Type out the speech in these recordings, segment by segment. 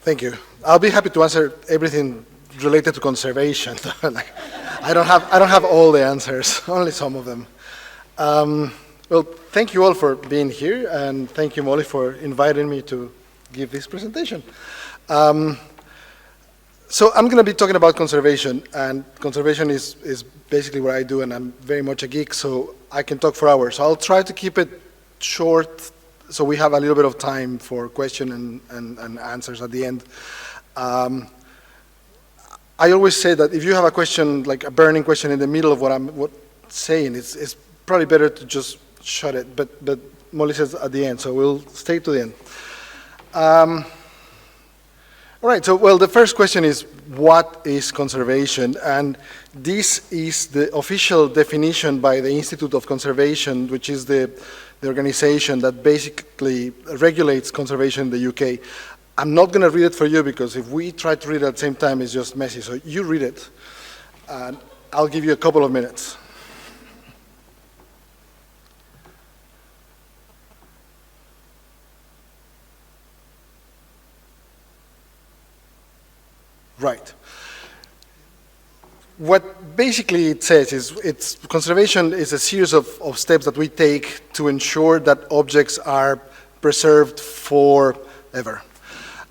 Thank you. I'll be happy to answer everything related to conservation. I don't have all the answers, only some of them. Well, thank you all for being here, and thank you, Molly, for inviting me to give this presentation. So I'm going to be talking about conservation, and conservation is basically what I do, and I'm very much a geek, so I can talk for hours. So I'll try to keep it short, so we have a little bit of time for question and answers at the end. I always say that if you have a question, like a burning question in the middle of what I'm saying, it's probably better to just shut it, but Molly says at the end, so we'll stay to the end. All right, so, well, the first question is, what is conservation? And this is the official definition by the Institute of Conservation, which is the organization that basically regulates conservation in the UK. I'm not going to read it for you, because if we try to read it at the same time, it's just messy. So you read it, and I'll give you a couple of minutes. Right. What basically it says is conservation is a series of steps that we take to ensure that objects are preserved forever.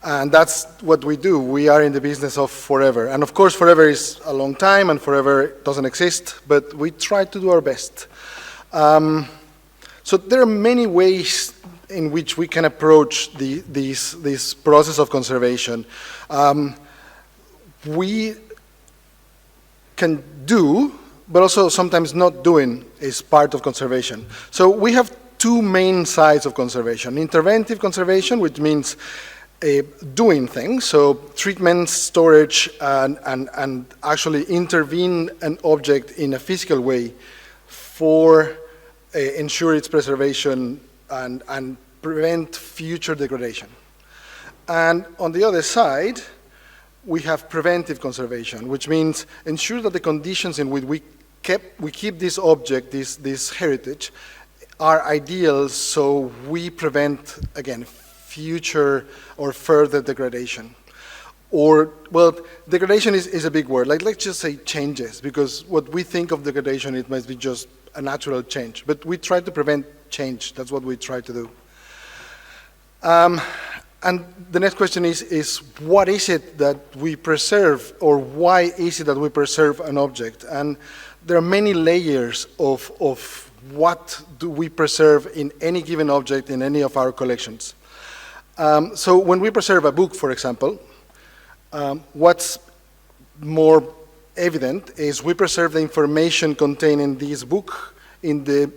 And that's what we do. We are in the business of forever. And of course, forever is a long time, and forever doesn't exist, but we try to do our best. So there are many ways in which we can approach this process of conservation. We can do, but also sometimes not doing is part of conservation. So we have two main sides of conservation. Interventive conservation, which means doing things, so treatments, storage, and actually intervene an object in a physical way for ensure its preservation and prevent future degradation. And on the other side, we have preventive conservation, which means ensure that the conditions in which we keep this object, this heritage, are ideal, so we prevent, again, future or further degradation. Or, well, degradation is a big word. Like, let's just say changes, because what we think of degradation, it must be just a natural change. But we try to prevent change. That's what we try to do. And the next question is what is it that we preserve, or why is it that we preserve an object? And there are many layers of what do we preserve in any given object in any of our collections. So when we preserve a book, for example, what's more evident is we preserve the information contained in this book in the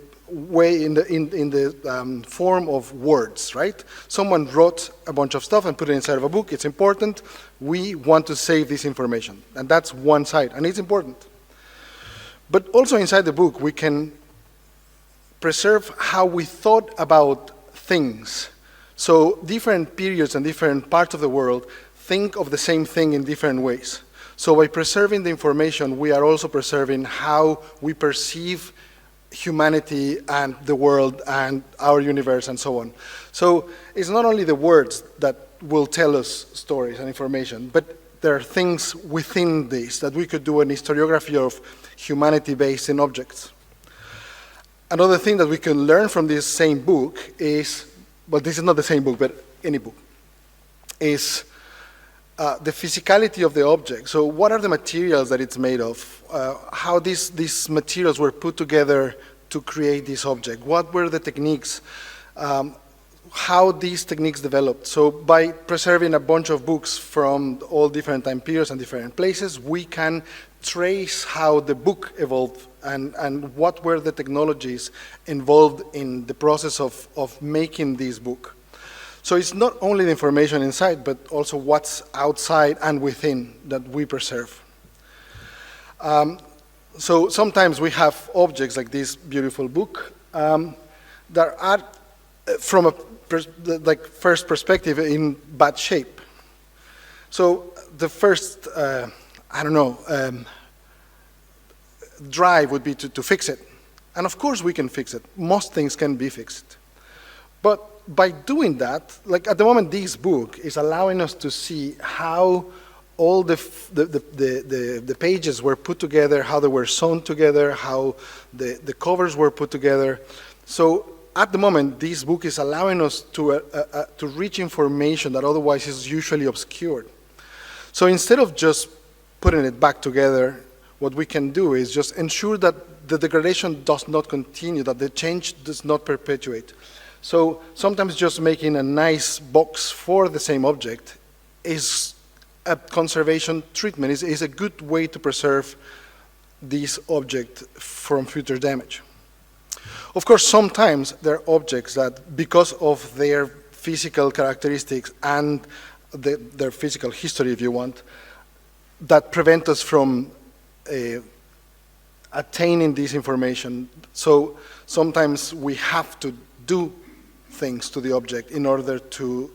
form of words, right? Someone wrote a bunch of stuff and put it inside of a book. It's important. We want to save this information, and that's one side, and it's important. But also inside the book, we can preserve how we thought about things. So different periods and different parts of the world think of the same thing in different ways. So by preserving the information, we are also preserving how we perceive humanity and the world and our universe and so on. So it's not only the words that will tell us stories and information, but there are things within this that we could do an historiography of humanity based in objects. Another thing that we can learn from this same book is, well, this is not the same book, but any book, is the physicality of the object. So what are the materials that it's made of? How these materials were put together to create this object? What were the techniques? How these techniques developed? So by preserving a bunch of books from all different time periods and different places, we can trace how the book evolved and what were the technologies involved in the process of making this book. So it's not only the information inside, but also what's outside and within that we preserve. So sometimes we have objects like this beautiful book that are, from a first perspective, in bad shape. So the first, drive would be to fix it. And of course we can fix it. Most things can be fixed. But by doing that, like at the moment, this book is allowing us to see how all the pages were put together, how they were sewn together, how the covers were put together. So at the moment, this book is allowing us to reach information that otherwise is usually obscured. So instead of just putting it back together, what we can do is just ensure that the degradation does not continue, that the change does not perpetuate. So sometimes just making a nice box for the same object is a conservation treatment, is a good way to preserve this object from future damage. Of course, sometimes there are objects that, because of their physical characteristics and their physical history, if you want, that prevent us from attaining this information. So sometimes we have to do things to the object in order to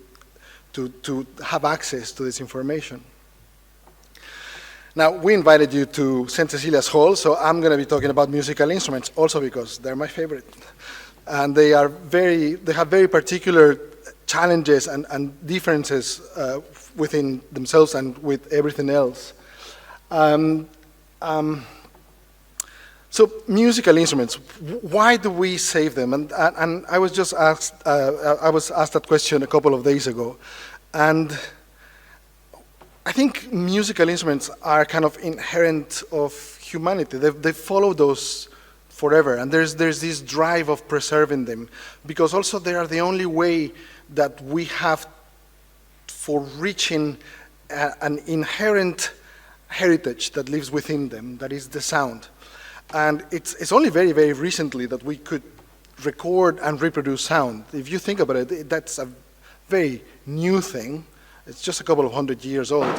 have access to this information. Now, we invited you to St Cecilia's Hall, so I'm going to be talking about musical instruments also because they're my favorite. And they have very particular challenges and differences within themselves and with everything else. So musical instruments, why do we save them? And I was just asked, I was asked that question a couple of days ago. And I think musical instruments are kind of inherent of humanity. They follow those forever, and there's this drive of preserving them, because also they are the only way that we have for reaching an inherent heritage that lives within them, that is the sound. And it's only very, very recently that we could record and reproduce sound. If you think about it, that's a very new thing. It's just a couple of 100 years old.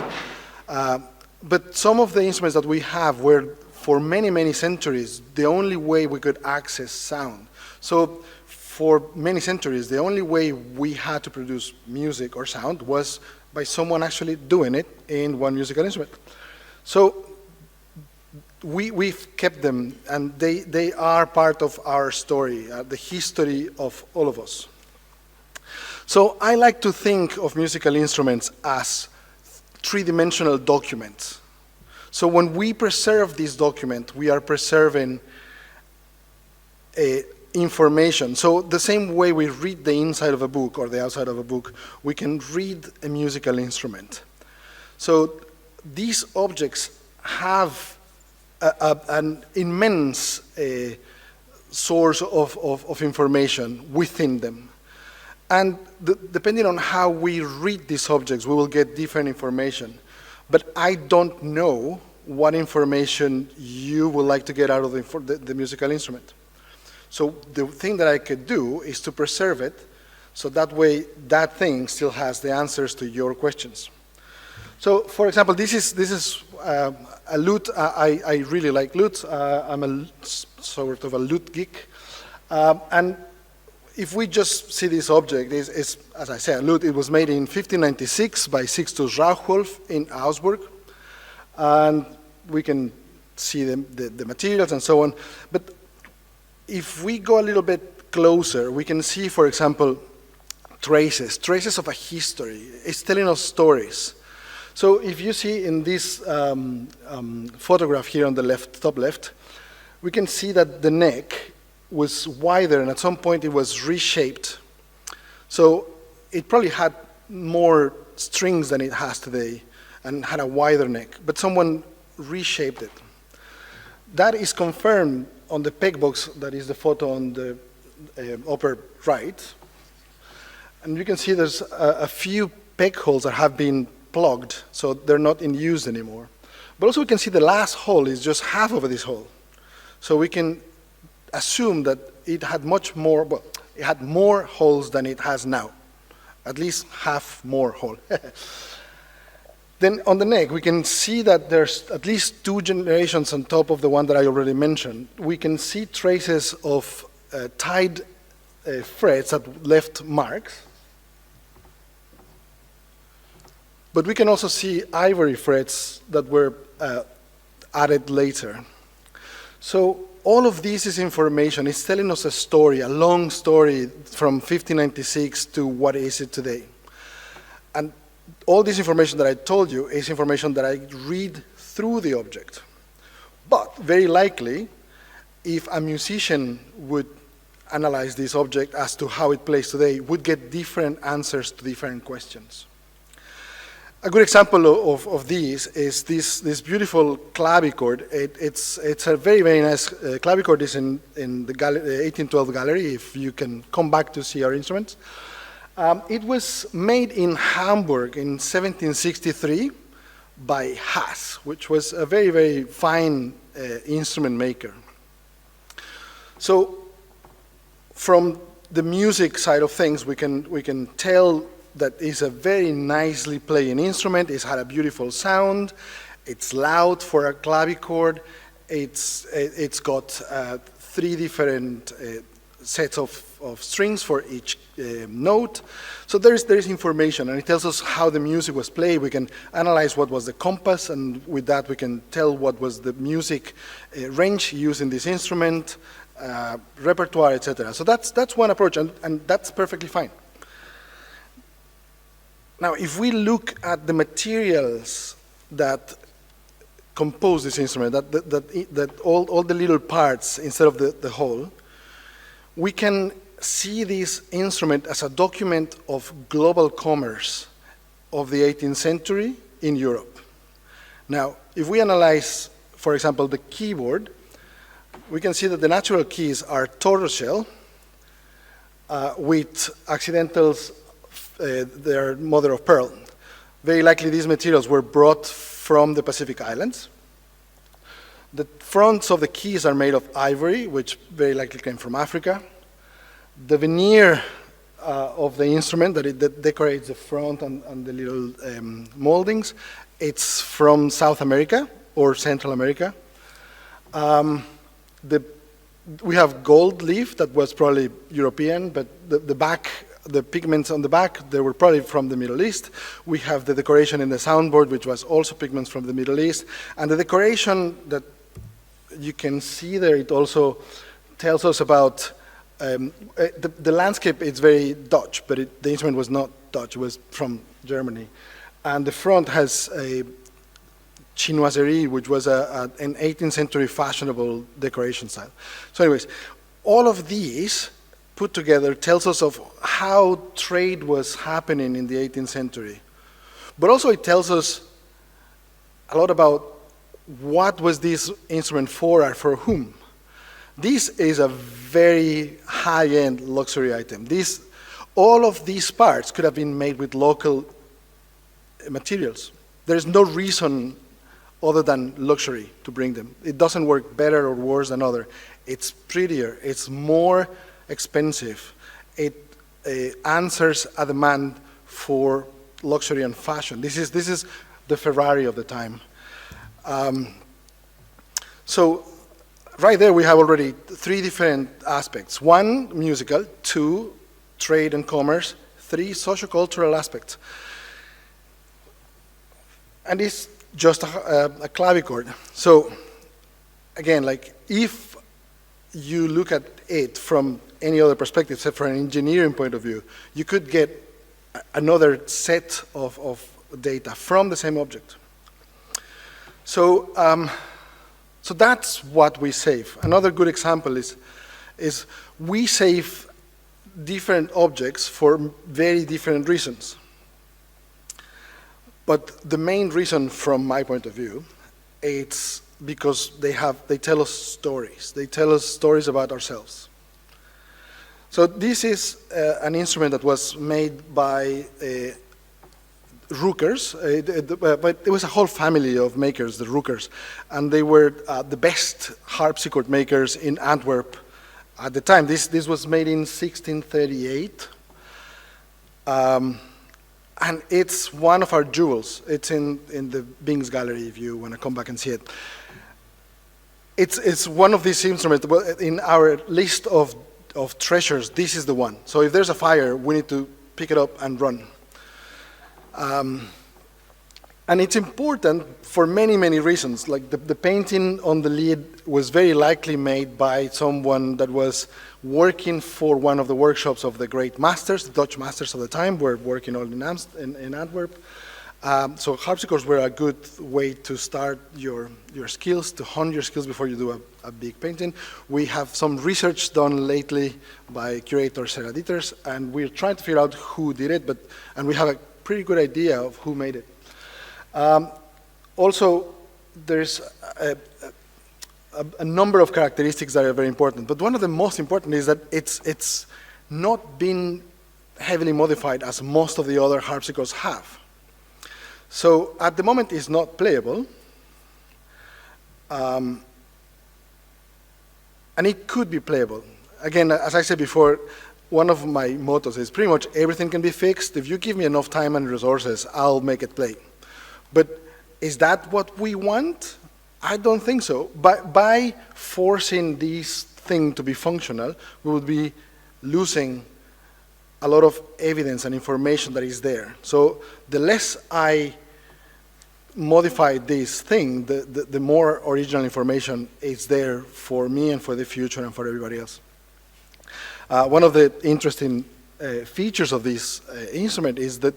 But some of the instruments that we have were, for many, many centuries, the only way we could access sound. So for many centuries, the only way we had to produce music or sound was by someone actually doing it in one musical instrument. So we've kept them, and they are part of our story, the history of all of us. So I like to think of musical instruments as three-dimensional documents. So when we preserve this document, we are preserving information. So the same way we read the inside of a book or the outside of a book, we can read a musical instrument. So these objects have an immense source of information within them. And depending on how we read these objects, we will get different information. But I don't know what information you would like to get out of the musical instrument. So the thing that I could do is to preserve it, so that way that thing still has the answers to your questions. So, for example, this is a lute. I really like lutes. I'm a sort of a lute geek. And if we just see this object, is as I said, a lute. It was made in 1596 by Sixtus Rauchwolf in Augsburg. And we can see the materials and so on. But if we go a little bit closer, we can see, for example, traces of a history. It's telling us stories. So if you see in this photograph here on the left, top left, we can see that the neck was wider, and at some point it was reshaped. So it probably had more strings than it has today and had a wider neck, but someone reshaped it. That is confirmed on the peg box, that is the photo on the upper right. And you can see there's a few peg holes that have been plugged, so they're not in use anymore. But also we can see the last hole is just half of this hole. So we can assume that it had much more, well, it had more holes than it has now. At least half more hole. Then on the neck, we can see that there's at least 2 generations on top of the one that I already mentioned. We can see traces of tied frets that left marks. But we can also see ivory frets that were added later. So all of this is information. It's telling us a story, a long story from 1596 to what is it today. And all this information that I told you is information that I read through the object. But very likely, if a musician would analyze this object as to how it plays today, would get different answers to different questions. A good example of this is this beautiful clavichord. It's a very, very nice clavichord. Is in the 1812 gallery, if you can come back to see our instruments. It was made in Hamburg in 1763 by Haas, which was a very, very fine instrument maker. So from the music side of things, we can tell that it's a very nicely playing instrument. It's had a beautiful sound. It's loud for a clavichord. It's got 3 different sets of strings for each note. So there's information, and it tells us how the music was played. We can analyze what was the compass, and with that we can tell what was the music range used in this instrument, repertoire, etc. So that's one approach, and that's perfectly fine. Now, if we look at the materials that compose this instrument, that all the little parts instead of the whole, we can see this instrument as a document of global commerce of the 18th century in Europe. Now, if we analyze, for example, the keyboard, we can see that the natural keys are tortoiseshell with accidentals. They're mother of pearl. Very likely these materials were brought from the Pacific Islands. The fronts of the keys are made of ivory, which very likely came from Africa. The veneer of the instrument that decorates the front and the little moldings, it's from South America or Central America. We have gold leaf that was probably European, but the pigments on the back, they were probably from the Middle East. We have the decoration in the soundboard, which was also pigments from the Middle East. And the decoration that you can see there, it also tells us about the landscape. It's very Dutch, but the instrument was not Dutch. It was from Germany. And the front has a chinoiserie, which was an 18th century fashionable decoration style. So anyways, all of these put together tells us of how trade was happening in the 18th century. But also it tells us a lot about what was this instrument for or for whom. This is a very high-end luxury item. All of these parts could have been made with local materials. There's no reason other than luxury to bring them. It doesn't work better or worse than other. It's prettier, it's more expensive. It answers a demand for luxury and fashion. This is the Ferrari of the time. So right there we have already 3 different aspects. 1, musical. 2, trade and commerce. 3, sociocultural aspects. And it's just a clavichord. So again, like if you look at it from any other perspective, except from an engineering point of view, you could get another set of data from the same object. So, so that's what we save. Another good example is we save different objects for very different reasons. But the main reason from my point of view, it's because they tell us stories. They tell us stories about ourselves. So this is an instrument that was made by Rookers, but it was a whole family of makers, the Rookers, and they were the best harpsichord makers in Antwerp at the time. This was made in 1638, and it's one of our jewels. It's in the Bing's gallery if you want to come back and see it. It's one of these instruments. In our list of treasures, this is the one. So if there's a fire, we need to pick it up and run. And it's important for many, many reasons. Like the painting on the lid was very likely made by someone that was working for one of the workshops of the great masters, the Dutch masters of the time, were working all in Antwerp. So harpsichords were a good way to start your skills, to hone your skills before you do a big painting. We have some research done lately by curator Sarah Dieters, and we're trying to figure out who did it, and we have a pretty good idea of who made it. Also, there's a number of characteristics that are very important, but one of the most important is that it's not been heavily modified as most of the other harpsichords have. So at the moment it's not playable, and it could be playable. Again, as I said before, one of my mottos is pretty much everything can be fixed. If you give me enough time and resources, I'll make it play. But is that what we want? I don't think so. By forcing this thing to be functional, we would be losing a lot of evidence and information that is there. So the less I modify this thing, the more original information is there for me and for the future and for everybody else. One of the interesting features of this instrument is that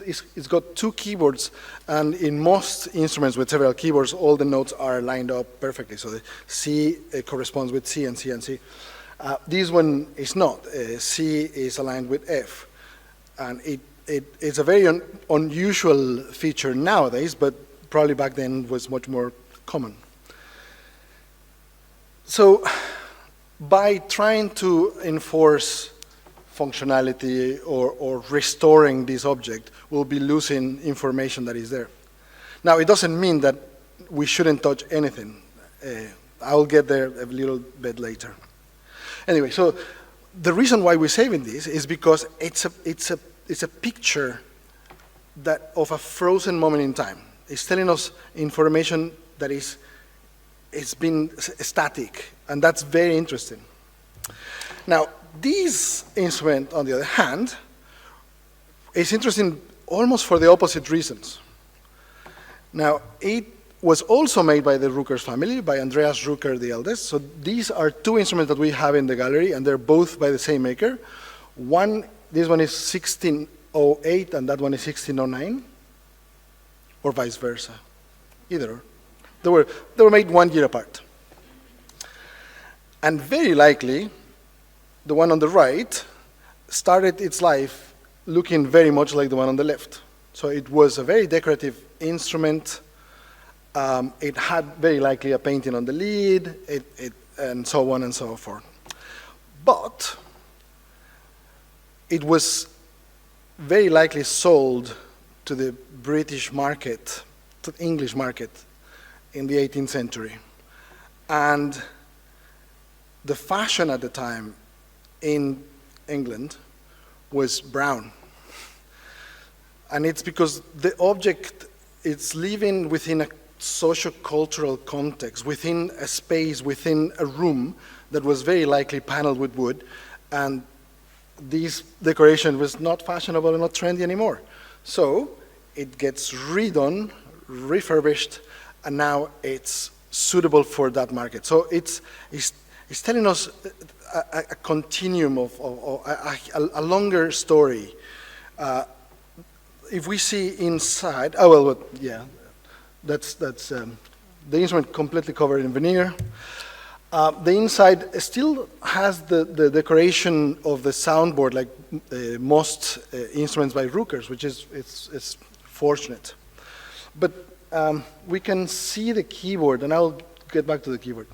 it's got two keyboards, and in most instruments with several keyboards, all the notes are lined up perfectly. So the C corresponds with C and C and C. This one is not. C is aligned with F. And it's a very unusual feature nowadays, but probably back then was much more common. So by trying to enforce functionality or restoring this object, we'll be losing information that is there. Now, it doesn't mean that we shouldn't touch anything. I'll get there a little bit later. Anyway, so the reason why we're saving this is because it's a picture of a frozen moment in time. It's telling us information that it's been static, and that's very interesting. Now, this instrument, on the other hand, is interesting almost for the opposite reasons. Now, it was also made by the Ruckers family, by Andreas Rucker the eldest. So these are two instruments that we have in the gallery, and they're both by the same maker. This one is 1608, and that one is 1609, or vice versa, either. They were made 1 year apart. And very likely, the one on the right started its life looking very much like the one on the left. So it was a very decorative instrument. It had very likely a painting on the lid, and so on and so forth. But it was very likely sold to the British market, to the English market in the 18th century. And the fashion at the time in England was brown. And it's because the object is living within a socio-cultural context, within a space, within a room that was very likely paneled with wood, and this decoration was not fashionable and not trendy anymore. So it gets redone, refurbished, and now it's suitable for that market. So it's telling us a continuum of a longer story. If we see inside, that's the instrument completely covered in veneer. The inside still has the decoration of the soundboard, like most instruments by Ruckers, which is fortunate. But we can see the keyboard, and I'll get back to the keyboard.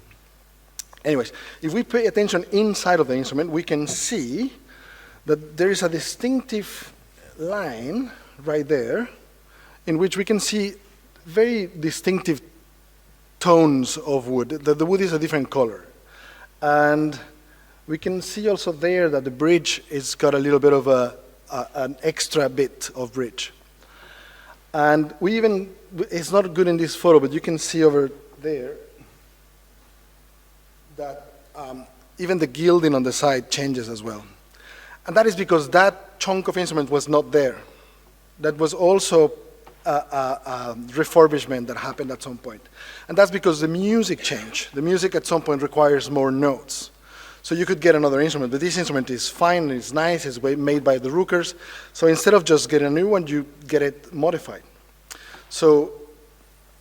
Anyways, if we pay attention inside of the instrument, we can see that there is a distinctive line right there in which we can see very distinctive tones of wood. The wood is a different color. And we can see also there that the bridge has got a little bit of an extra bit of bridge. And it's not good in this photo, but you can see over there that even the gilding on the side changes as well. And that is because that chunk of instrument was not there. That was also refurbishment that happened at some point. And that's because the music changed. The music at some point requires more notes. So you could get another instrument, but this instrument is fine, it's nice, it's made by the rookers. So instead of just getting a new one, you get it modified. So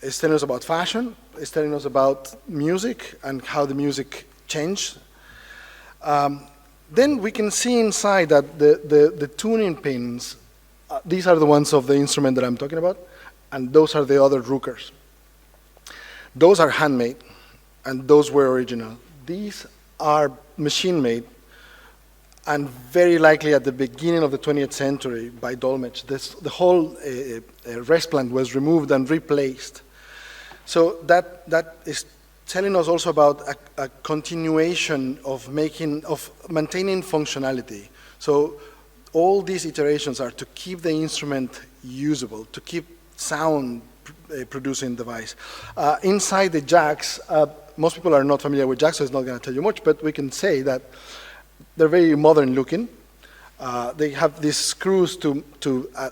it's telling us about fashion, it's telling us about music and how the music changed. Then we can see inside that the tuning pins, these are the ones of the instrument that I'm talking about, and those are the other rookers. Those are handmade, and those were original. These are machine-made, and very likely at the beginning of the 20th century by Dolmetsch. The whole rest plant was removed and replaced. So that is telling us also about a continuation of maintaining functionality. So all these iterations are to keep the instrument usable, to keep sound producing device. Inside the jacks, most people are not familiar with jacks, so it's not going to tell you much, but we can say that they're very modern looking. They have these screws to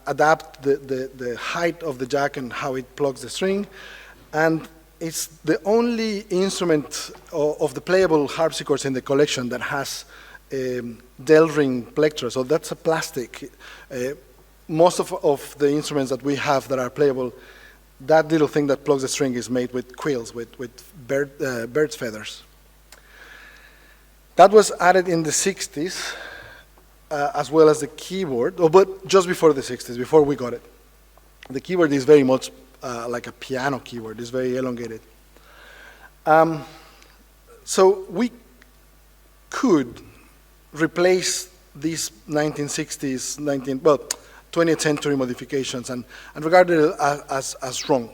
adapt the height of the jack and how it plugs the string. And it's the only instrument of the playable harpsichords in the collection that has Del ring plectra, so that's a plastic. Most of the instruments that we have that are playable, that little thing that plugs the string is made with quills, with bird's feathers. That was added in the 60s, as well as the keyboard, but just before the 60s, before we got it. The keyboard is very much like a piano keyboard, it's very elongated. So we could replace these 1960s, 20th century modifications and regard it as wrong.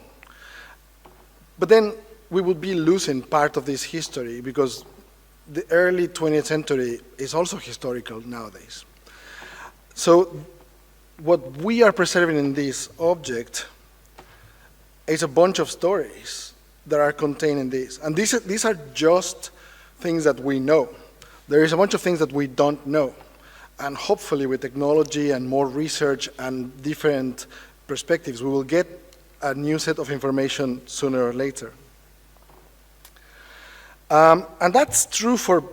But then we would be losing part of this history because the early 20th century is also historical nowadays. So what we are preserving in this object is a bunch of stories that are contained in this. And these are just things that we know. There is a bunch of things that we don't know. And hopefully with technology and more research and different perspectives, we will get a new set of information sooner or later. And that's true for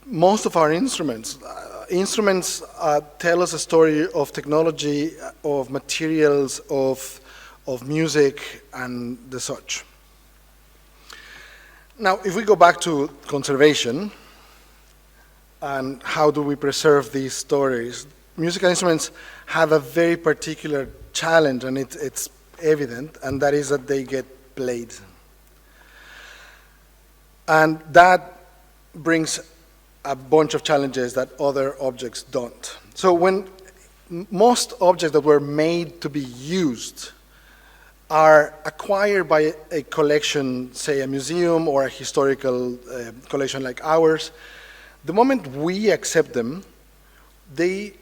most of our instruments. Instruments tell us a story of technology, of materials, of music, and the such. Now, if we go back to conservation, and how do we preserve these stories, musical instruments have a very particular challenge, and it's evident, and that is that they get played. And that brings a bunch of challenges that other objects don't. So when most objects that were made to be used are acquired by a collection, say a museum or a historical collection like ours, the moment we accept them, they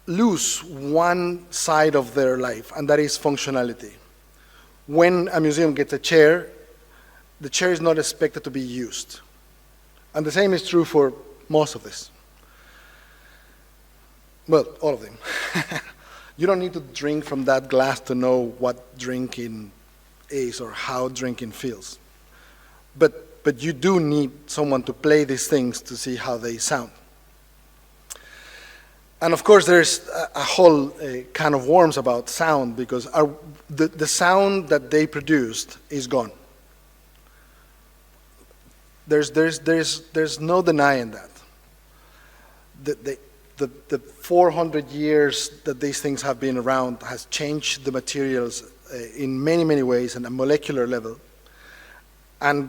lose one side of their life, and that is functionality. When a museum gets a chair, the chair is not expected to be used. And the same is true for most of this. Well, all of them. You don't need to drink from that glass to know what drinking is or how drinking feels. But you do need someone to play these things to see how they sound. And of course, there's a whole can of worms about sound, because the sound that they produced is gone. There's no denying that. The 400 years that these things have been around has changed the materials in many, many ways on a molecular level. And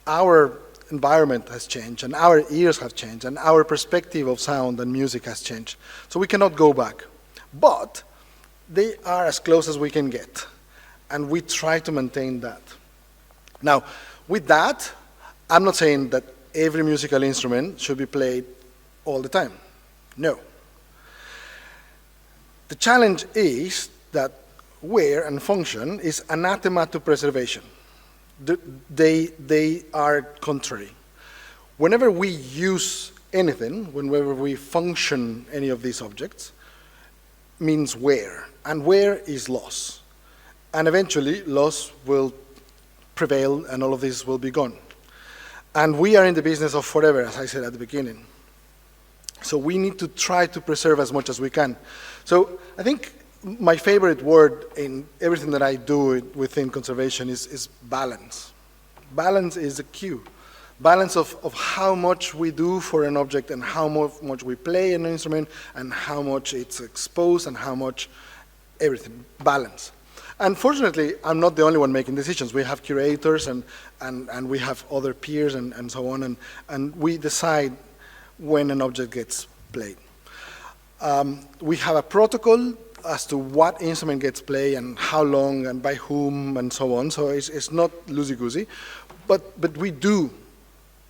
our environment has changed, and our ears have changed, and our perspective of sound and music has changed. So we cannot go back. But they are as close as we can get, and we try to maintain that. Now, with that, I'm not saying that every musical instrument should be played all the time. No. The challenge is that wear and function is anathema to preservation. They are contrary. Whenever we use anything, whenever we function any of these objects, means wear, and wear is loss. And eventually, loss will prevail, and all of this will be gone. And we are in the business of forever, as I said at the beginning. So we need to try to preserve as much as we can. So I think my favorite word in everything that I do within conservation is balance. Balance is the key. Balance of how much we do for an object and how much we play an instrument and how much it's exposed and how much everything. Balance. Unfortunately, I'm not the only one making decisions. We have curators and we have other peers and so on, and we decide when an object gets played. We have a protocol as to what instrument gets played and how long and by whom and so on, so it's not loosey-goosey, but we do.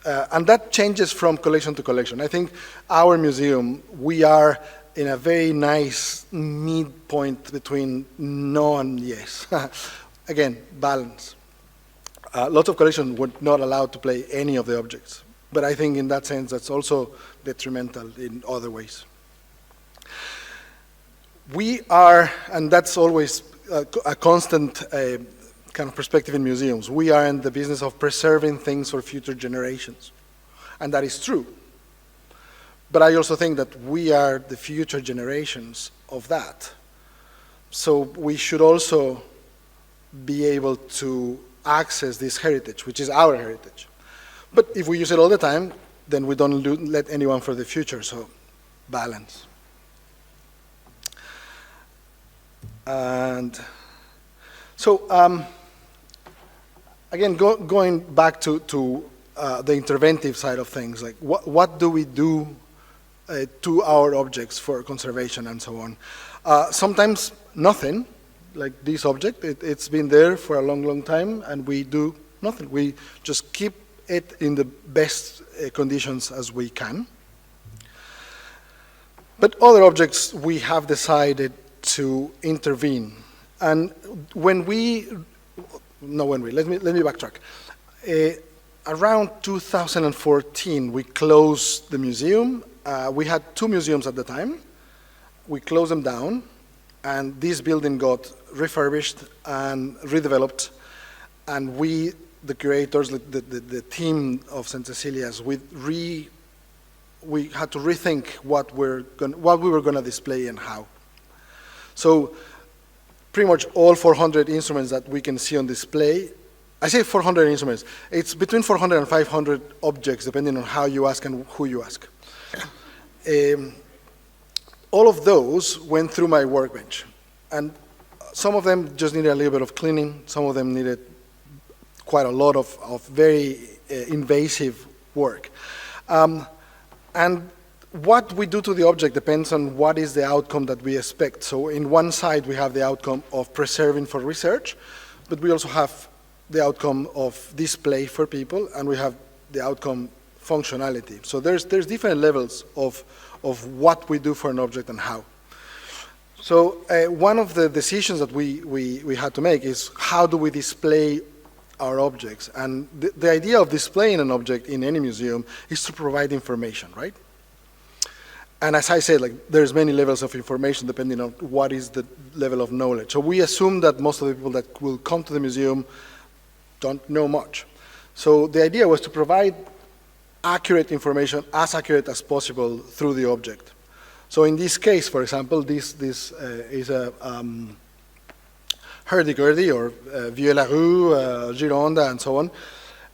And that changes from collection to collection. I think our museum, we are in a very nice midpoint between no and yes. Again, balance. Lots of collections were not allowed to play any of the objects. But I think in that sense, that's also detrimental in other ways. We are, and that's always a constant kind of perspective in museums, we are in the business of preserving things for future generations. And that is true. But I also think that we are the future generations of that. So we should also be able to access this heritage, which is our heritage. But if we use it all the time, then we don't let anyone for the future, so balance. And so, again, going back to the interventive side of things, like what do we do to our objects for conservation and so on? Sometimes nothing, like this object, it's been there for a long, long time, and we do nothing. We just keep it in the best conditions as we can. But other objects, we have decided to intervene. And let me backtrack. Around 2014, we closed the museum. We had 2 museums at the time. We closed them down, and this building got refurbished and redeveloped, and we, the curators, the team of St Cecilia's, we had to rethink what we were going to display and how. So pretty much all 400 instruments that we can see on display, I say 400 instruments, it's between 400 and 500 objects depending on how you ask and who you ask. All of those went through my workbench, and some of them just needed a little bit of cleaning, some of them needed quite a lot of very invasive work. And what we do to the object depends on what is the outcome that we expect. So in one side we have the outcome of preserving for research, but we also have the outcome of display for people, and we have the outcome functionality. So there's different levels of what we do for an object and how. So one of the decisions that we had to make is how do we display our objects? And the idea of displaying an object in any museum is to provide information, right? And as I said, like, there's many levels of information depending on what is the level of knowledge. So we assume that most of the people that will come to the museum don't know much. So the idea was to provide accurate information, as accurate as possible, through the object. So in this case, for example, this is a hurdy-gurdy, or vieux-la-rue, Gironda, and so on.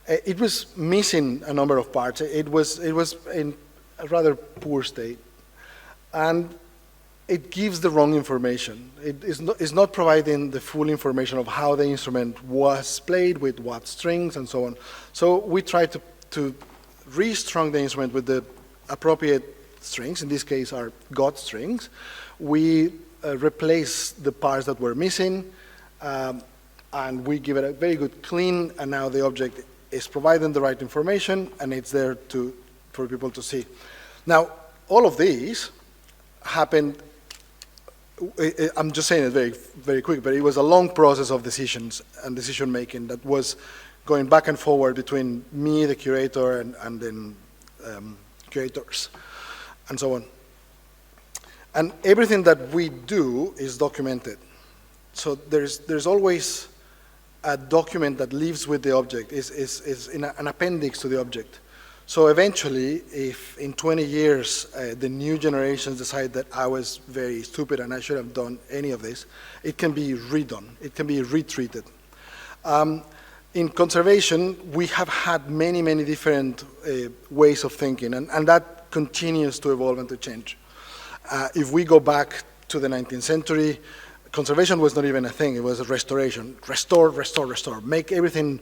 It was missing a number of parts. It was in a rather poor state. And it gives the wrong information. It's not providing the full information of how the instrument was played, with what strings, and so on. So we tried to re-strung the instrument with the appropriate strings. In this case, are God strings. We replace the parts that were missing, and we give it a very good clean, and now the object is providing the right information, and it's there for people to see. Now, all of these happened, I'm just saying it very, very quick, but it was a long process of decisions and decision-making that was going back and forward between me, the curator, and then curators, and so on. And everything that we do is documented. So there's always a document that lives with the object, is in an appendix to the object. So eventually, if in 20 years the new generations decide that I was very stupid and I should have done any of this, it can be redone, it can be retreated. In conservation, we have had many, many different ways of thinking, and that continues to evolve and to change. If we go back to the 19th century, conservation was not even a thing, it was a restoration. Restore, restore, restore. Make everything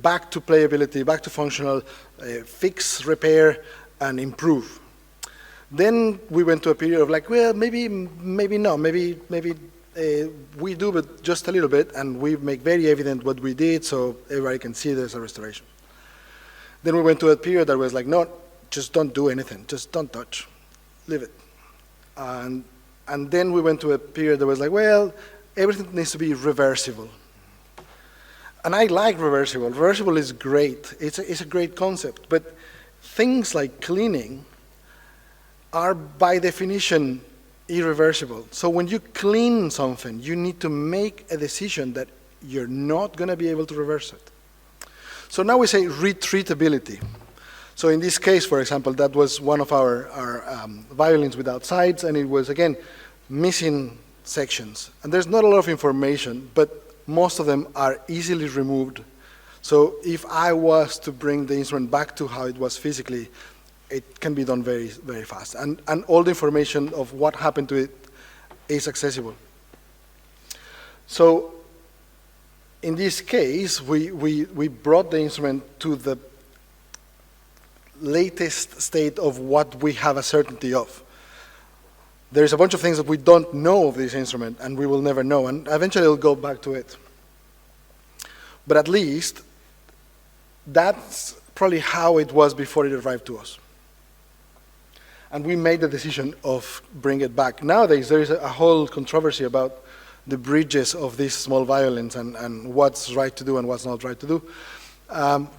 back to playability, back to functional, fix, repair, and improve. Then we went to a period of like, well, maybe no, maybe we do, but just a little bit, and we make very evident what we did so everybody can see there's a restoration. Then we went to a period that was like, no, just don't do anything, just don't touch, leave it. And then we went to a period that was like, well, everything needs to be reversible. And I like reversible. Reversible is great. It's a great concept. But things like cleaning are by definition irreversible. So when you clean something, you need to make a decision that you're not going to be able to reverse it. So now we say retreatability. So in this case, for example, that was one of our violins without sides, and it was, again, missing sections. And there's not a lot of information, but most of them are easily removed. So if I was to bring the instrument back to how it was physically, it can be done very, very fast. And all the information of what happened to it is accessible. So in this case, we brought the instrument to the latest state of what we have a certainty of. There's a bunch of things that we don't know of this instrument, and we will never know, and eventually we'll go back to it. But at least, that's probably how it was before it arrived to us. And we made the decision of bringing it back. Nowadays, there is a whole controversy about the bridges of these small violins and what's right to do and what's not right to do.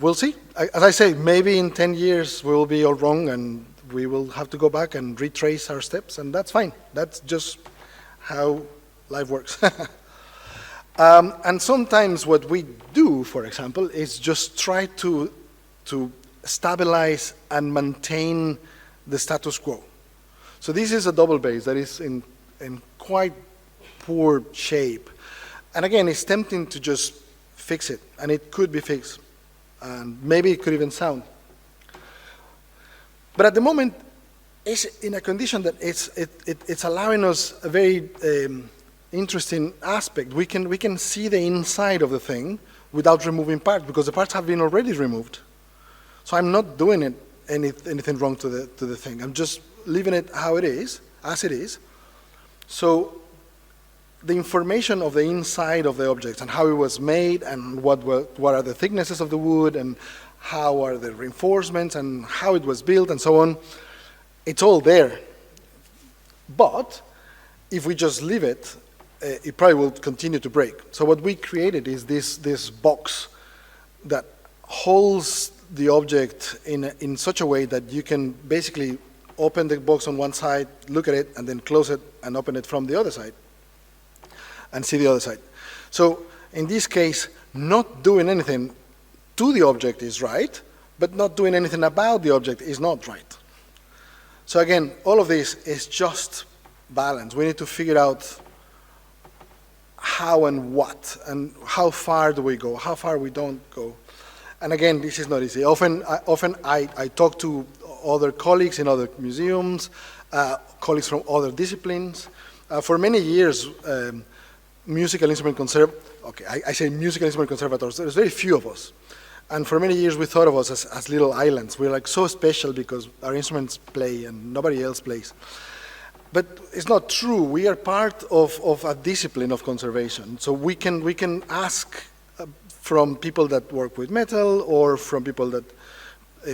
We'll see. As I say, maybe in 10 years we will be all wrong and we will have to go back and retrace our steps, and that's fine. That's just how life works. And sometimes what we do, for example, is just try to stabilize and maintain the status quo. So this is a double bass that is in quite poor shape. And again, it's tempting to just fix it, and it could be fixed. And maybe it could even sound. But at the moment, it's in a condition that it's allowing us a very interesting aspect. We can see the inside of the thing without removing parts, because the parts have been already removed. So I'm not doing anything wrong to the thing. I'm just leaving it how it is, as it is. So the information of the inside of the object and how it was made and what are the thicknesses of the wood and how are the reinforcements and how it was built and so on, it's all there. But if we just leave it, it probably will continue to break. So what we created is this box that holds the object in such a way that you can basically open the box on one side, look at it, and then close it and open it from the other side and see the other side. So in this case, not doing anything to the object is right, but not doing anything about the object is not right. So again, all of this is just balance. We need to figure out how and what, and how far do we go, how far we don't go. And again, this is not easy. Often I talk to other colleagues in other museums, colleagues from other disciplines. For many years, musical instrument I say musical instrument conservators, there's very few of us. And for many years we thought of us as little islands. We're like so special because our instruments play and nobody else plays. But it's not true. We are part of a discipline of conservation. So we can ask from people that work with metal or from people that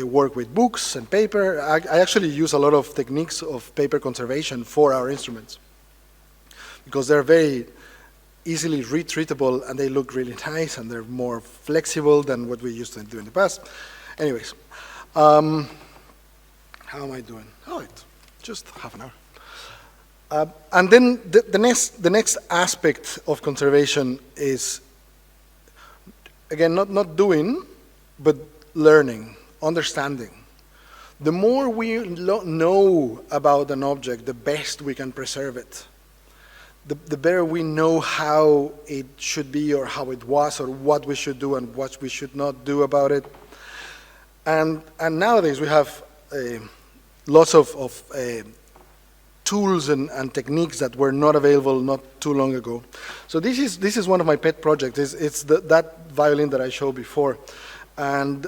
work with books and paper. I actually use a lot of techniques of paper conservation for our instruments because they're very easily retreatable and they look really nice and they're more flexible than what we used to do in the past. Anyways, how am I doing? Oh, it's just half an hour. And then the next aspect of conservation is, again, not doing, but learning, understanding. The more we know about an object, the best we can preserve it. The better we know how it should be, or how it was, or what we should do and what we should not do about it. And nowadays we have lots of tools and techniques that were not available not too long ago. So this is one of my pet projects. It's that violin that I showed before. And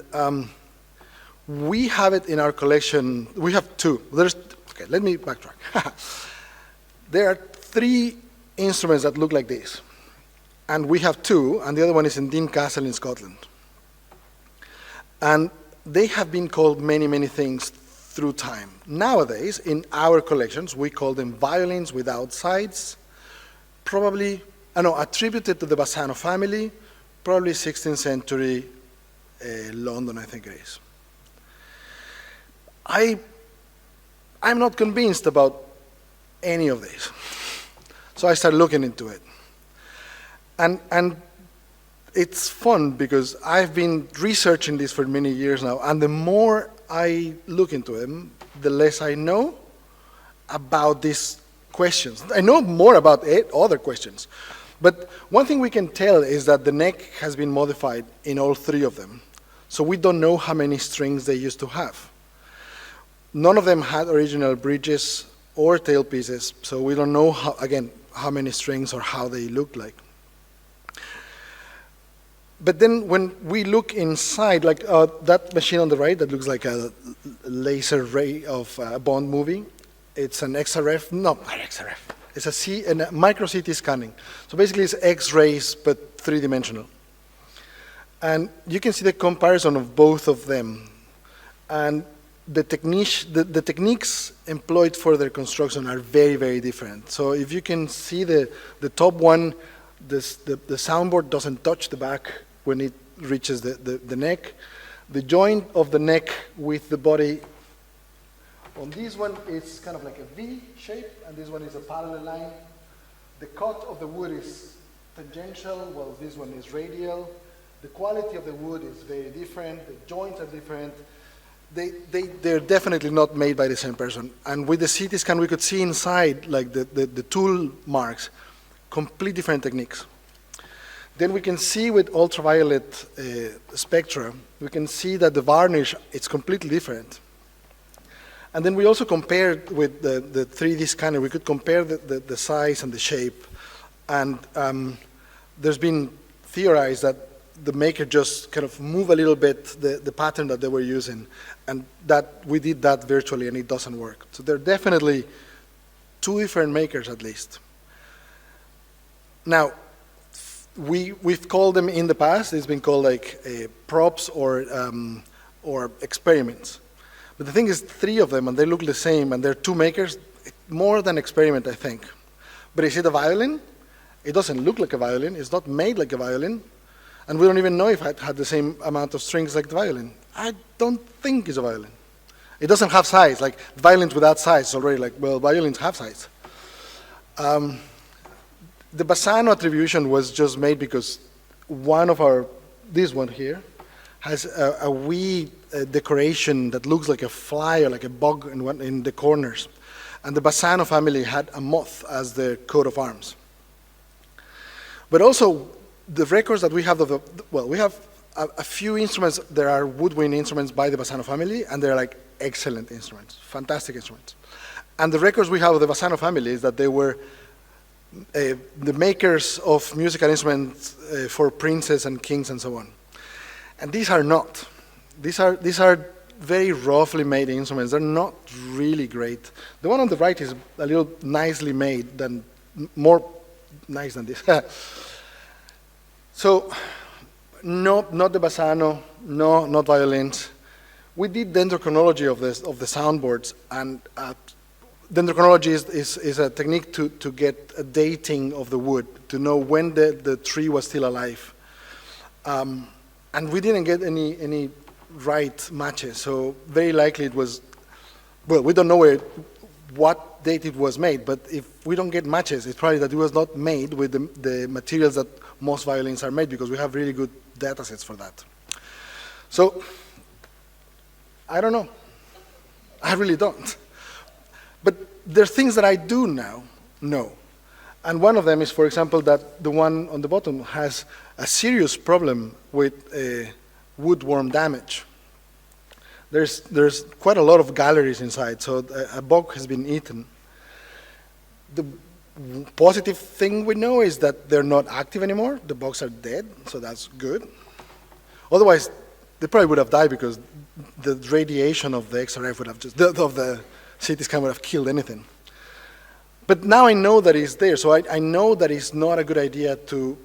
we have it in our collection. We have two. Okay, let me backtrack. There are 3 instruments that look like this. And we have 2, and the other one is in Dean Castle in Scotland. And they have been called many, many things through time. Nowadays, in our collections, we call them violins without sides, probably, attributed to the Bassano family, probably 16th century London, I think it is. I'm not convinced about any of these. So I started looking into it. And it's fun because I've been researching this for many years now, and the more I look into them, the less I know about these questions. I know more about other questions. But one thing we can tell is that the neck has been modified in all 3 of them. So we don't know how many strings they used to have. None of them had original bridges or tailpieces, so we don't know, how many strings or how they look like. But then when we look inside, like that machine on the right that looks like a laser ray of a Bond movie, it's an XRF, no, not XRF. It's a micro CT scanning. So basically it's X-rays, but 3-dimensional. And you can see the comparison of both of them. And the techniques employed for their construction are very, very different. So if you can see the top one, the soundboard doesn't touch the back when it reaches the neck. The joint of the neck with the body on this one is kind of like a V shape, and this one is a parallel line. The cut of the wood is tangential, while this one is radial. The quality of the wood is very different. The joints are different. They're definitely not made by the same person. And with the CT scan, we could see inside, like the tool marks, complete different techniques. Then we can see with ultraviolet spectra, we can see that the varnish, it's completely different. And then we also compared with the 3D scanner, we could compare the size and the shape. And there's been theorized that the maker just kind of move a little bit the pattern that they were using, and that we did that virtually and it doesn't work. So there are definitely 2 different makers at least. Now, we've called them in the past, it's been called like props or experiments. But the thing is 3 of them and they look the same, and they're 2 makers, more than experiment, I think. But is it a violin? It doesn't look like a violin, it's not made like a violin. And we don't even know if it had the same amount of strings like the violin. I don't think it's a violin. It doesn't have size, like violins without size is already like, well, violins have size. The Bassano attribution was just made because this one here, has a wee decoration that looks like a fly or like a bug in the corners. And the Bassano family had a moth as their coat of arms. But also, the records that we have we have a few instruments. There are woodwind instruments by the Bassano family, and they're like excellent instruments, fantastic instruments. And the records we have of the Bassano family is that they were the makers of musical instruments for princes and kings and so on. And these are not. These are very roughly made instruments. They're not really great. The one on the right is a little nicely made, more nice than this. So, no, not the Bassano, no, not violins. We did dendrochronology of the soundboards, and dendrochronology is a technique to get a dating of the wood, to know when the tree was still alive. And we didn't get any right matches, so very likely it was, well, we don't know what date it was made, but if we don't get matches, it's probably that it was not made with the materials that most violins are made, because we have really good data sets for that. So, I don't know. I really don't. But there are things that I do now know. And one of them is, for example, that the one on the bottom has a serious problem with woodworm damage. There's quite a lot of galleries inside, so a bug has been eaten. The positive thing we know is that they're not active anymore. The bugs are dead, so that's good. Otherwise, they probably would have died because the radiation of the XRF would have just, of the CT scan would have killed anything. But now I know that it's there, so I know that it's not a good idea to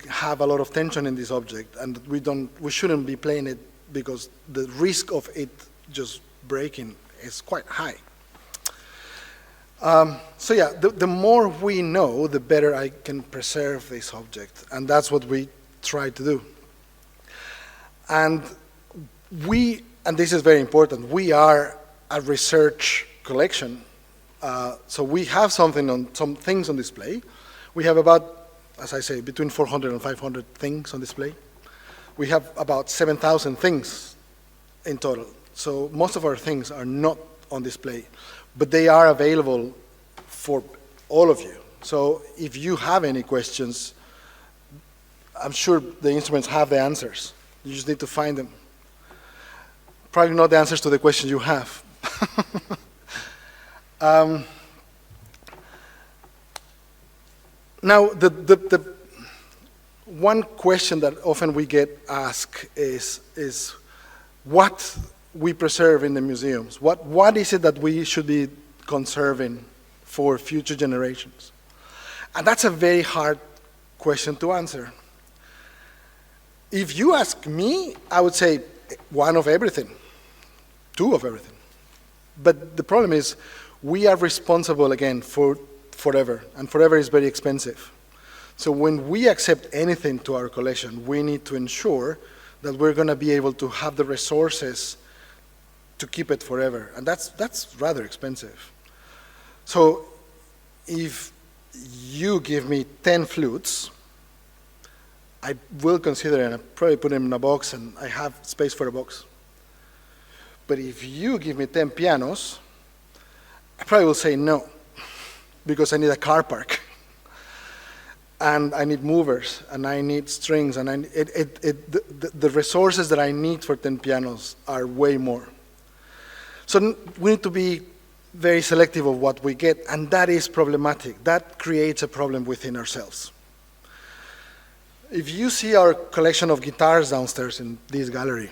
have a lot of tension in this object, and we shouldn't be playing it because the risk of it just breaking is quite high. So yeah, the more we know, the better I can preserve this object, and that's what we try to do. And this is very important, we are a research collection, so we have some things on display. We have about, as I say, between 400 and 500 things on display. We have about 7,000 things in total. So most of our things are not on display, but they are available for all of you. So if you have any questions, I'm sure the instruments have the answers. You just need to find them. Probably not the answers to the questions you have. Now, the one question that often we get asked is what we preserve in the museums. What is it that we should be conserving for future generations? And that's a very hard question to answer. If you ask me, I would say one of everything, two of everything. But the problem is we are responsible, again, for forever, and forever is very expensive. So when we accept anything to our collection, we need to ensure that we're going to be able to have the resources to keep it forever, and that's rather expensive. So if you give me 10 flutes, I will consider it, and I'll probably put them in a box, and I have space for a box. But if you give me 10 pianos, I probably will say no, because I need a car park. And I need movers, and I need strings, and the resources that I need for 10 pianos are way more. So we need to be very selective of what we get, and that is problematic. That creates a problem within ourselves. If you see our collection of guitars downstairs in this gallery,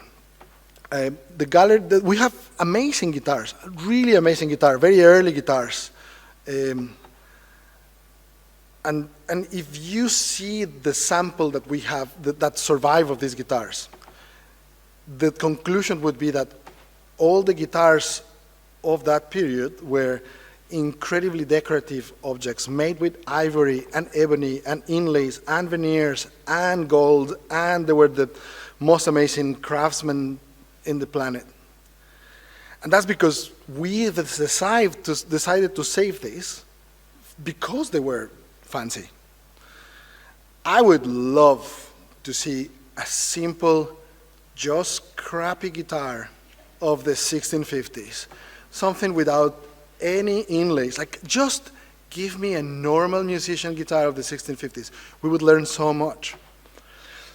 we have amazing guitars, really amazing guitars, very early guitars. And if you see the sample that we have that survive of these guitars, the conclusion would be that all the guitars of that period were incredibly decorative objects made with ivory and ebony and inlays and veneers and gold, and they were the most amazing craftsmen in the planet. And that's because we decided to save these because they were fancy. I would love to see a simple, just crappy guitar of the 1650s, something without any inlays. Like, just give me a normal musician guitar of the 1650s. We would learn so much.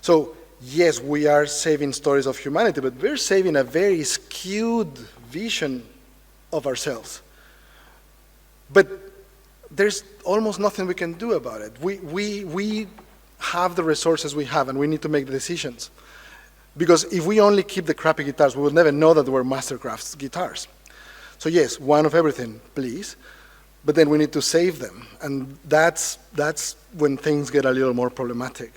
So yes, we are saving stories of humanity, but we're saving a very skewed vision of ourselves. But there's almost nothing we can do about it. We have the resources we have, and we need to make the decisions. Because if we only keep the crappy guitars, we will never know that they were Mastercraft's guitars. So yes, one of everything, please. But then we need to save them, and that's when things get a little more problematic.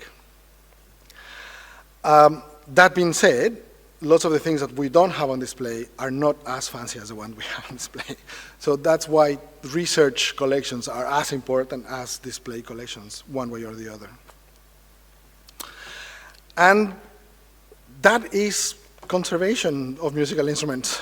That being said, lots of the things that we don't have on display are not as fancy as the one we have on display. So that's why research collections are as important as display collections, one way or the other. And that is conservation of musical instruments.